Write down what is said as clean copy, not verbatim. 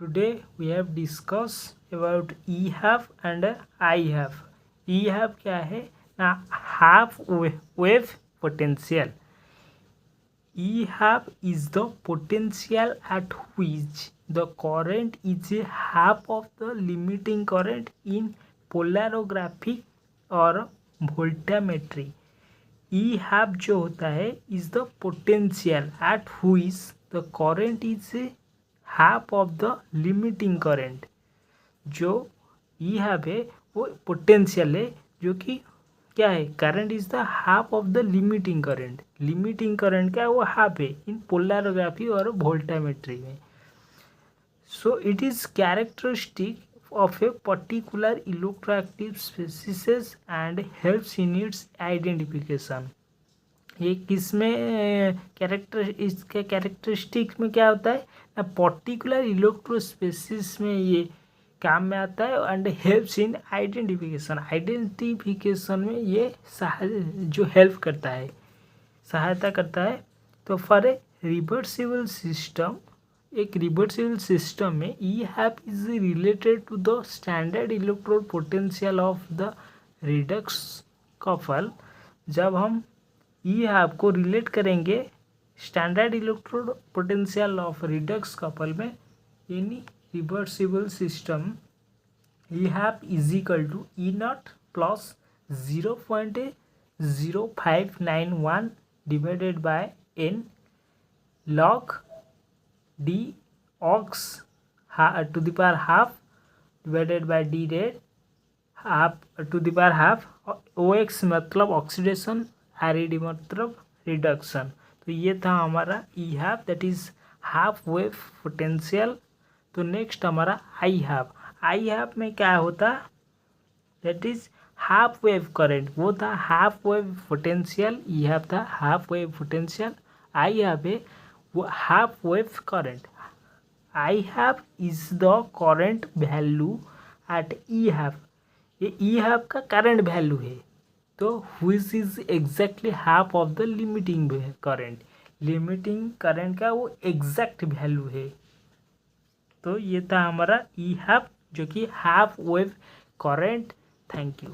Today we have discussed about E half and I half. E half क्या है ना, half wave potential. E half is the potential at which the current is a half of the limiting current in polarography और voltammetry. E half जो होता है is the potential at which the current is a half of the limiting current. जो E half है वो potential है जो कि क्या है, current is the half of the limiting current. Limiting current क्या है, वो हाफ है इन पोलैरोग्राफी और वोल्टामेट्री में. So it is characteristic of a particular electroactive species and helps in its identification. ये किस में इसके कैरेक्टरिस्टिक्स में क्या होता है ना, पर्टिकुलर इलेक्ट्रो स्पीसीज में ये काम में आता है and helps in identification. Identification में ये जो हेल्प करता है, सहायता करता है. तो फॉर ए रिवर्सिबल सिस्टम, एक रिवर्सिबल सिस्टम में E half is related to the standard electrode potential of the redox couple. जब हम ई हैप को रिलेट करेंगे standard electrode potential of redox couple में, यानी reversible system, E half is equal to E nought plus 0.0591 divided by n log D ox to the power half divided by D red half to the power half. O X मतलब oxidation, R E D मतलब reduction. तो ये था हमारा E half, that is half wave potential. तो next हमारा I half. I half में क्या होता, that is half wave current. वो था half wave potential, E half था half wave potential. I half है वो half wave current. I half is the current value at E half. ये E half का करंट वैल्यू है, तो which is exactly half of the limiting current. Limiting current का वो exact value है. तो ये था हमारा ई हैप जो कि half wave current. Thank you.